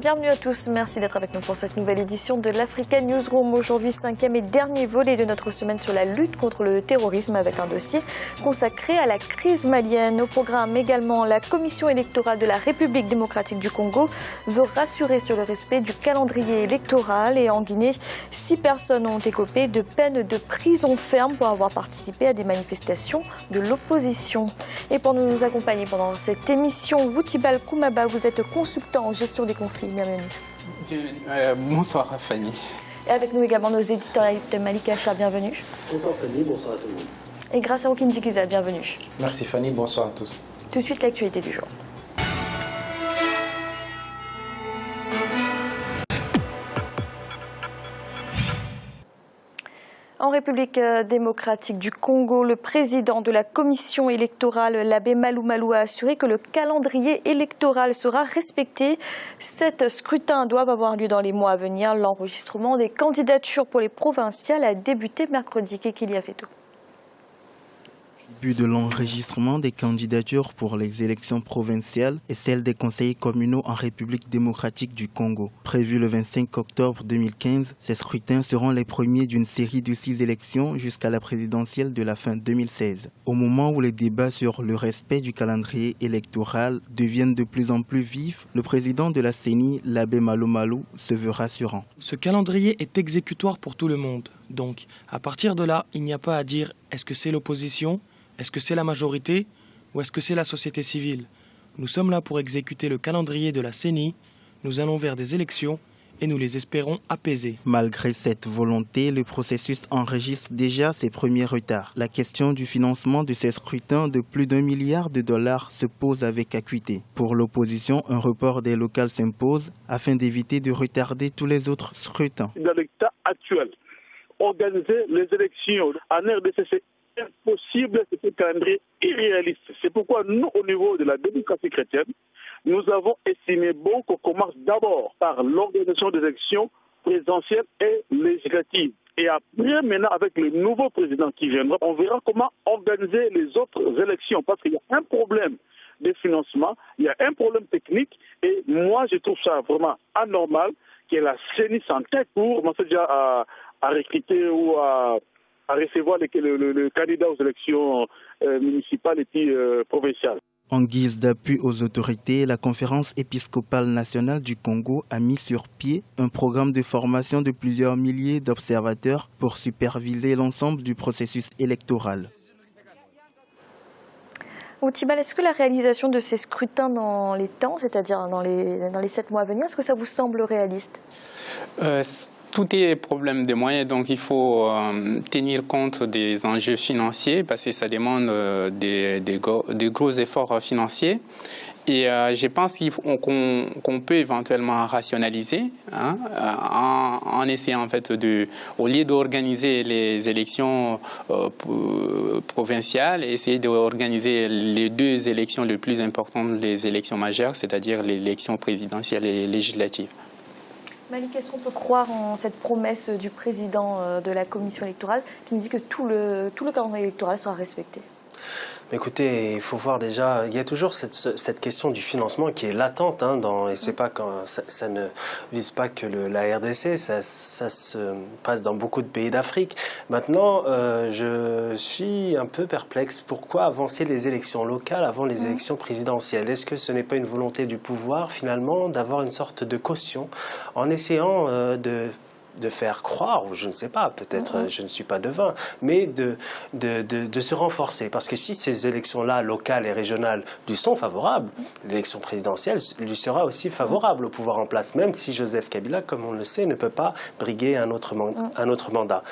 Bienvenue à tous, merci d'être avec nous pour cette nouvelle édition de l'Africa Newsroom. Aujourd'hui, 5e et dernier volet de notre semaine sur la lutte contre le terrorisme avec un dossier consacré à la crise malienne. Au programme également, la Commission électorale de la République démocratique du Congo veut rassurer sur le respect du calendrier électoral. Et en Guinée, 6 personnes ont écopé de peines de prison ferme pour avoir participé à des manifestations de l'opposition. Et pour nous accompagner pendant cette émission, Woutibal Koumaba, vous êtes consultant en gestion des conflits. Bienvenue. Bonsoir Fanny. Et avec nous également nos éditorialistes Malik Acha, bienvenue. Bonsoir Fanny, bonsoir à tout le monde. Et Gracia Okindikiza, bienvenue. Merci Fanny, bonsoir à tous. Tout de suite l'actualité du jour. En République démocratique du Congo, le président de la commission électorale, l'abbé Malou Malou, a assuré que le calendrier électoral sera respecté. 7 scrutins doivent avoir lieu dans les mois à venir. L'enregistrement des candidatures pour les provinciales a débuté mercredi. Kekili a fait tout. Début de l'enregistrement des candidatures pour les élections provinciales et celles des conseils communaux en République démocratique du Congo. Prévu le 25 octobre 2015, ces scrutins seront les premiers d'une série de 6 élections jusqu'à la présidentielle de la fin 2016. Au moment où les débats sur le respect du calendrier électoral deviennent de plus en plus vifs, le président de la CENI, l'abbé Malou Malou, se veut rassurant. Ce calendrier est exécutoire pour tout le monde. Donc, à partir de là, il n'y a pas à dire est-ce que c'est l'opposition ? Est-ce que c'est la majorité ou est-ce que c'est la société civile? Nous sommes là pour exécuter le calendrier de la CENI. Nous allons vers des élections et nous les espérons apaisées. Malgré cette volonté, le processus enregistre déjà ses premiers retards. La question du financement de ces scrutins de plus d'$1 milliard se pose avec acuité. Pour l'opposition, un report des locales s'impose afin d'éviter de retarder tous les autres scrutins. Dans l'état actuel, organiser les élections en RDC, c'est impossible, c'est un calendrier irréaliste. C'est pourquoi nous, au niveau de la démocratie chrétienne, nous avons estimé bon qu'on commence d'abord par l'organisation des élections présidentielles et législatives. Et après, maintenant, avec le nouveau président qui viendra, on verra comment organiser les autres élections. Parce qu'il y a un problème de financement, il y a un problème technique. Et moi, je trouve ça vraiment anormal que la CENI s'entête pour commencer déjà à recruter ou à recevoir le candidat aux élections municipales et puis provinciales. En guise d'appui aux autorités, la Conférence épiscopale nationale du Congo a mis sur pied un programme de formation de plusieurs milliers d'observateurs pour superviser l'ensemble du processus électoral. Woutibal, est-ce que la réalisation de ces scrutins dans les temps, c'est-à-dire dans les 7 mois à venir, est-ce que ça vous semble réaliste? Tout est problème de moyens, donc il faut tenir compte des enjeux financiers parce que ça demande des gros efforts financiers. Et je pense qu'on peut éventuellement rationaliser en essayant en fait au lieu d'organiser les élections provinciales, essayer d'organiser les 2 élections les plus importantes, les élections majeures, c'est-à-dire l'élection présidentielle et législative. Malik, est-ce qu'on peut croire en cette promesse du président de la commission électorale qui nous dit que tout le calendrier électoral sera respecté? Écoutez, il faut voir déjà, il y a toujours cette question du financement qui est latente, et c'est pas ça ne vise pas que la RDC, ça se passe dans beaucoup de pays d'Afrique. Maintenant, je suis un peu perplexe. Pourquoi avancer les élections locales avant les élections présidentielles? Est-ce que ce n'est pas une volonté du pouvoir, finalement, d'avoir une sorte de caution en essayant de faire croire, ou je ne sais pas, peut-être je ne suis pas devin, mais de se renforcer. Parce que si ces élections-là, locales et régionales, lui sont favorables, l'élection présidentielle lui sera aussi favorable au pouvoir en place, même si Joseph Kabila, comme on le sait, ne peut pas briguer un autre mandat.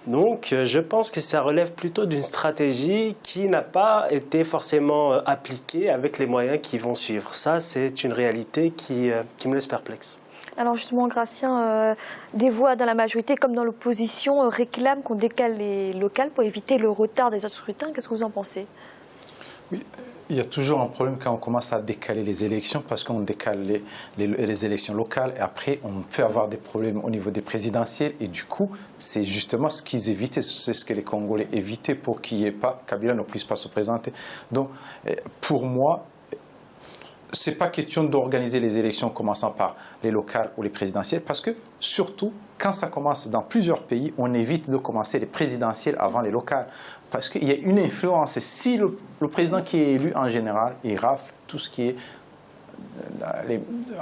Donc, je pense que ça relève plutôt d'une stratégie qui n'a pas été forcément appliquée avec les moyens qui vont suivre. Ça, c'est une réalité qui me laisse perplexe. Alors justement, Gracien, des voix dans la majorité comme dans l'opposition réclament qu'on décale les locales pour éviter le retard des autres scrutins. Qu'est-ce que vous en pensez? Oui, il y a toujours un problème quand on commence à décaler les élections parce qu'on décale les élections locales et après on peut avoir des problèmes au niveau des présidentielles et du coup c'est justement ce qu'ils évitaient, c'est ce que les Congolais évitaient pour qu'il n'y ait pas, Kabila ne puisse pas se présenter. Donc pour moi, ce n'est pas question d'organiser les élections commençant par les locales ou les présidentielles, parce que surtout, quand ça commence dans plusieurs pays, on évite de commencer les présidentielles avant les locales. Parce qu'il y a une influence. Et si le président qui est élu en général, il rafle tout ce qui est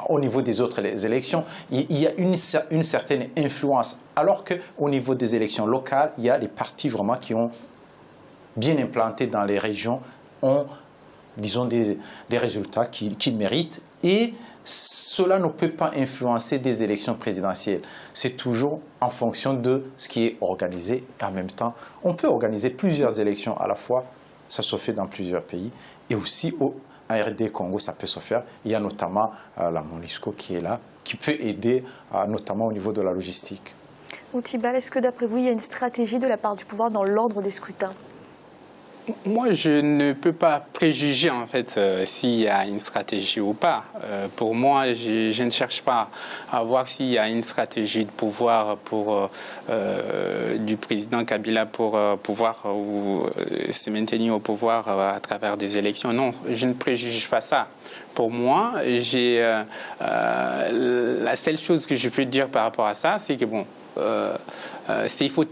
au niveau des autres élections, il y a une certaine influence. Alors qu'au niveau des élections locales, il y a les partis vraiment qui ont bien implanté dans les régions, ont, disons, des résultats qu'ils méritent. Et cela ne peut pas influencer des élections présidentielles. C'est toujours en fonction de ce qui est organisé. Et en même temps, on peut organiser plusieurs élections à la fois. Ça se fait dans plusieurs pays. Et aussi en RD Congo, ça peut se faire. Il y a notamment la MONUSCO qui est là, qui peut aider notamment au niveau de la logistique. Outibal, est-ce que d'après vous, il y a une stratégie de la part du pouvoir dans l'ordre des scrutins ? Moi, je ne peux pas préjuger en fait s'il y a une stratégie ou pas. Pour moi, je ne cherche pas à voir s'il y a une stratégie de pouvoir du président Kabila pour pouvoir se maintenir au pouvoir à travers des élections. Non, je ne préjuge pas ça. Pour moi, la seule chose que je peux dire par rapport à ça, c'est que bon, il faut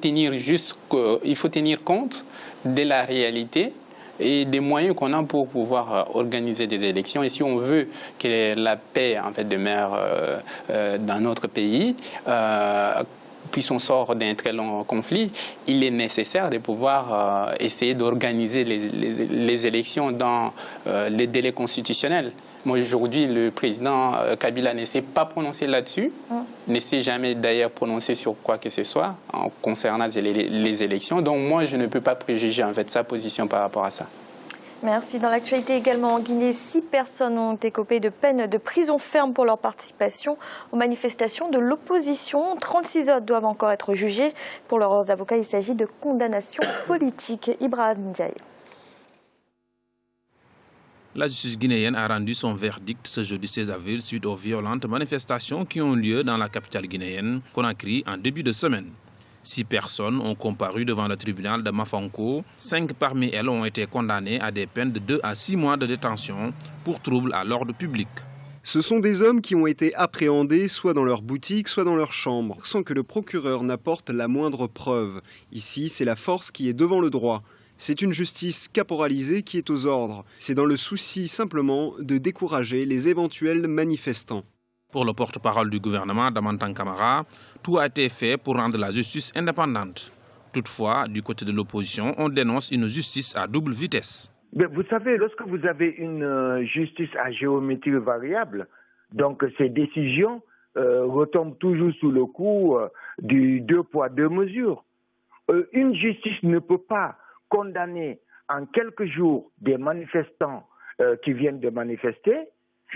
tenir compte de la réalité et des moyens qu'on a pour pouvoir organiser des élections. Et si on veut que la paix en fait demeure dans notre pays, puis on sort d'un très long conflit, il est nécessaire de pouvoir essayer d'organiser les élections dans les délais constitutionnels. Moi, aujourd'hui, le président Kabila ne s'est pas prononcé là-dessus, ne s'est jamais d'ailleurs prononcé sur quoi que ce soit concernant les élections. Donc moi, je ne peux pas préjuger en fait sa position par rapport à ça. Merci. Dans l'actualité également en Guinée, 6 personnes ont écopé de peine de prison ferme pour leur participation aux manifestations de l'opposition. 36 autres doivent encore être jugés. Pour leurs avocats, il s'agit de condamnations politiques. Ibrahim Ndiaye. La justice guinéenne a rendu son verdict ce jeudi 16 avril suite aux violentes manifestations qui ont lieu dans la capitale guinéenne, Conakry, en début de semaine. 6 personnes ont comparu devant le tribunal de Mafanko. 5 parmi elles ont été condamnées à des peines de 2 à 6 mois de détention pour trouble à l'ordre public. Ce sont des hommes qui ont été appréhendés soit dans leur boutique, soit dans leur chambre, sans que le procureur n'apporte la moindre preuve. Ici, c'est la force qui est devant le droit. C'est une justice caporalisée qui est aux ordres. C'est dans le souci simplement de décourager les éventuels manifestants. Pour le porte-parole du gouvernement, Damantan Kamara, tout a été fait pour rendre la justice indépendante. Toutefois, du côté de l'opposition, on dénonce une justice à double vitesse. Mais vous savez, lorsque vous avez une justice à géométrie variable, donc ces décisions retombent toujours sous le coup du 2 poids 2 mesures. Une justice ne peut pas condamner en quelques jours des manifestants qui viennent de manifester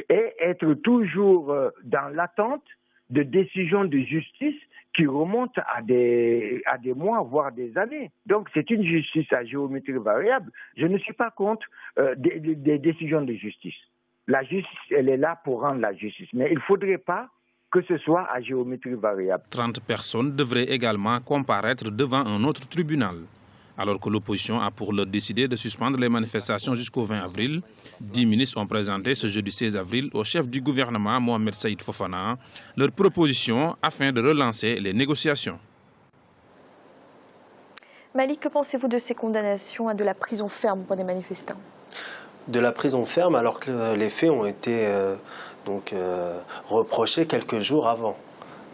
et être toujours dans l'attente de décisions de justice qui remontent à des mois, voire des années. Donc c'est une justice à géométrie variable. Je ne suis pas contre des décisions de justice. La justice, elle est là pour rendre la justice. Mais il ne faudrait pas que ce soit à géométrie variable. 30 personnes devraient également comparaître devant un autre tribunal. Alors que l'opposition a pour l'heure décidé de suspendre les manifestations jusqu'au 20 avril, 10 ministres ont présenté ce jeudi 16 avril au chef du gouvernement, Mohamed Saïd Fofana, leurs propositions afin de relancer les négociations. Malik, que pensez-vous de ces condamnations à de la prison ferme pour des manifestants ? De la prison ferme alors que les faits ont été reprochés quelques jours avant.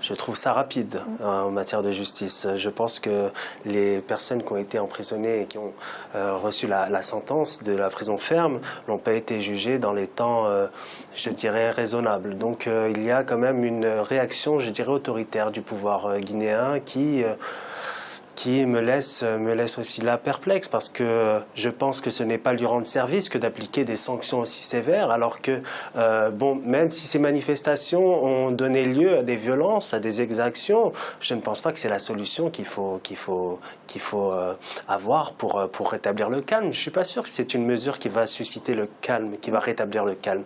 Je trouve ça rapide en matière de justice. Je pense que les personnes qui ont été emprisonnées et qui ont reçu la sentence de la prison ferme n'ont pas été jugées dans les temps, je dirais, raisonnables. Donc il y a quand même une réaction, je dirais, autoritaire du pouvoir guinéen qui me laisse aussi là perplexe, parce que je pense que ce n'est pas lui rendre service que d'appliquer des sanctions aussi sévères, alors que, même si ces manifestations ont donné lieu à des violences, à des exactions, je ne pense pas que c'est la solution qu'il faut avoir pour rétablir le calme. Je ne suis pas sûr que c'est une mesure qui va susciter le calme, qui va rétablir le calme.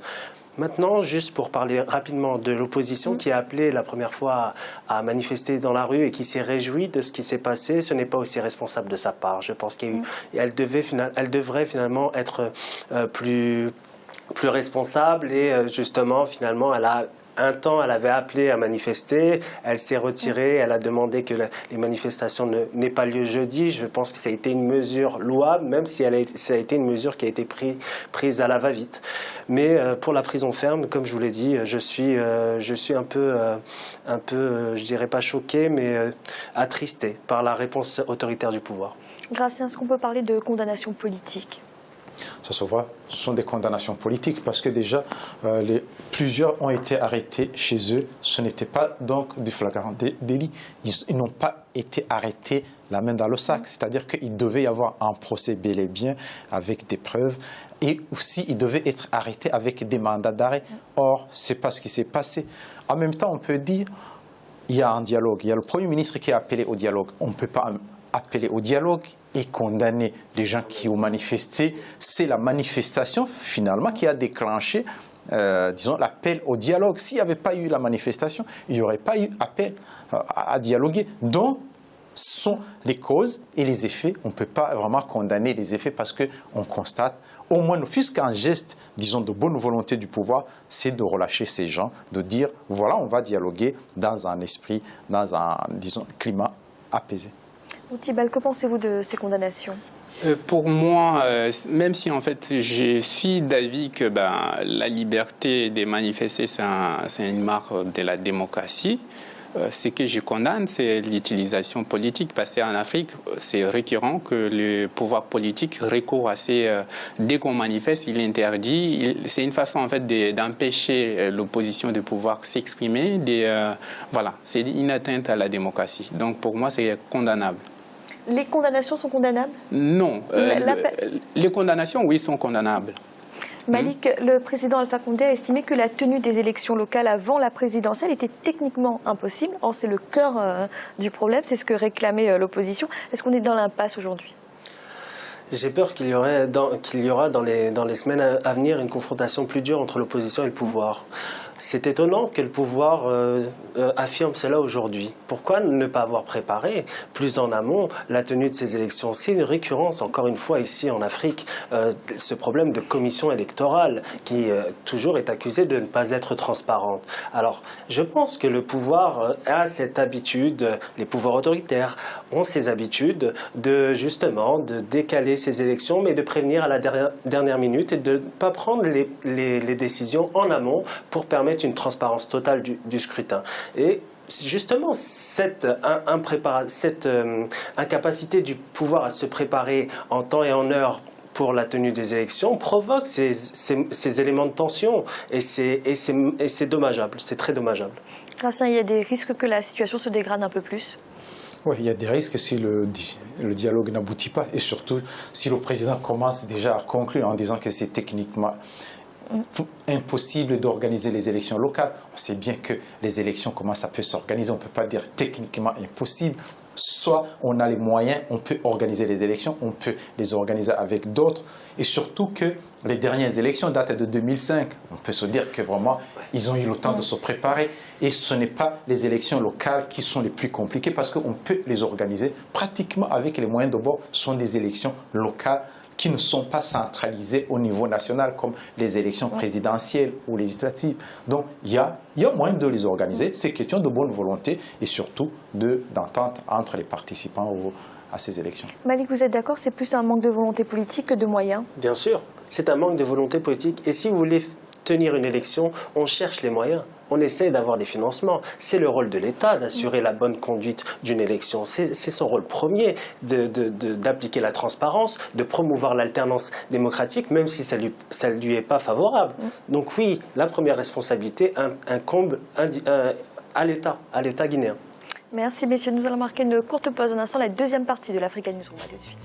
Maintenant, juste pour parler rapidement de l'opposition qui a appelé la première fois à manifester dans la rue et qui s'est réjouie de ce qui s'est passé, ce n'est pas aussi responsable de sa part. Je pense qu'elle devrait finalement être plus plus responsable et justement, finalement, un temps, elle avait appelé à manifester, elle s'est retirée, elle a demandé que les manifestations n'aient pas lieu jeudi. Je pense que ça a été une mesure louable, même si ça a été une mesure qui a été prise à la va-vite. Mais pour la prison ferme, comme je vous l'ai dit, je suis un peu, je dirais pas choqué, mais attristé par la réponse autoritaire du pouvoir. Gratien, est-ce qu'on peut parler de condamnation politique ? Ça se voit, ce sont des condamnations politiques parce que déjà, plusieurs ont été arrêtés chez eux. Ce n'était pas donc du flagrant délit. Ils n'ont pas été arrêtés la main dans le sac. C'est-à-dire qu'il devait y avoir un procès bel et bien avec des preuves. Et aussi, ils devaient être arrêtés avec des mandats d'arrêt. Or, ce n'est pas ce qui s'est passé. En même temps, on peut dire il y a un dialogue. Il y a le Premier ministre qui a appelé au dialogue. On ne peut pas appeler au dialogue et condamner les gens qui ont manifesté. C'est la manifestation, finalement, qui a déclenché, disons, l'appel au dialogue. S'il n'y avait pas eu la manifestation, il n'y aurait pas eu appel à dialoguer. Donc, ce sont les causes et les effets. On ne peut pas vraiment condamner les effets parce qu'on constate, au moins, ne fût-ce qu'un geste, disons, de bonne volonté du pouvoir, c'est de relâcher ces gens, de dire, voilà, on va dialoguer dans un esprit, dans un, disons, climat apaisé. Outibal, que pensez-vous de ces condamnations ? Pour moi, même si en fait je suis d'avis que la liberté de manifester c'est une marque de la démocratie, ce que je condamne, c'est l'utilisation politique. Parce qu'en Afrique, c'est récurrent que le pouvoir politique recourt à ces... dès qu'on manifeste, il interdit. C'est une façon en fait d'empêcher l'opposition de pouvoir s'exprimer. Voilà, c'est une atteinte à la démocratie. Donc pour moi, c'est condamnable. Les condamnations sont condamnables ? Non. Les condamnations, oui, sont condamnables. Malik, le président Alpha Condé a estimé que la tenue des élections locales avant la présidentielle était techniquement impossible. Or, c'est le cœur du problème, c'est ce que réclamait l'opposition. Est-ce qu'on est dans l'impasse aujourd'hui ? J'ai peur qu'il y aura dans les semaines à venir une confrontation plus dure entre l'opposition et le pouvoir. C'est étonnant que le pouvoir affirme cela aujourd'hui. Pourquoi ne pas avoir préparé plus en amont la tenue de ces élections ? C'est une récurrence, encore une fois, ici en Afrique, ce problème de commission électorale qui toujours est accusée de ne pas être transparente. Alors, je pense que le pouvoir a cette habitude, les pouvoirs autoritaires ont ces habitudes de justement de décaler ces élections, mais de prévenir à la dernière minute et de ne pas prendre les décisions en amont pour permettre une transparence totale du scrutin. Et justement, cette incapacité du pouvoir à se préparer en temps et en heure pour la tenue des élections provoque ces éléments de tension et c'est dommageable, c'est très dommageable. Gratien, il y a des risques que la situation se dégrade un peu plus ? Oui, il y a des risques si le dialogue n'aboutit pas et surtout si le président commence déjà à conclure en disant que c'est techniquement impossible d'organiser les élections locales. On sait bien que les élections, comment ça peut s'organiser, on ne peut pas dire techniquement impossible. Soit on a les moyens, on peut organiser les élections, on peut les organiser avec d'autres. Et surtout que les dernières élections datent de 2005. On peut se dire que vraiment, ils ont eu le temps de se préparer. Et ce n'est pas les élections locales qui sont les plus compliquées parce qu'on peut les organiser pratiquement avec les moyens de bord. Ce sont des élections locales qui ne sont pas centralisées au niveau national comme les élections présidentielles ou législatives. Donc, il y a moyen de les organiser. C'est question de bonne volonté et surtout d'entente entre les participants à ces élections. Malik, vous êtes d'accord, c'est plus un manque de volonté politique que de moyens ? Bien sûr, c'est un manque de volonté politique. Et si vous voulez tenir une élection, on cherche les moyens. On essaie d'avoir des financements. C'est le rôle de l'État d'assurer la bonne conduite d'une élection. C'est son rôle premier d'appliquer la transparence, de promouvoir l'alternance démocratique, même si ça lui est pas favorable. Donc oui, la première responsabilité incombe à l'État guinéen. Merci messieurs, nous allons marquer une courte pause. Un instant, la deuxième partie de l'Africa News. On va tout de suite.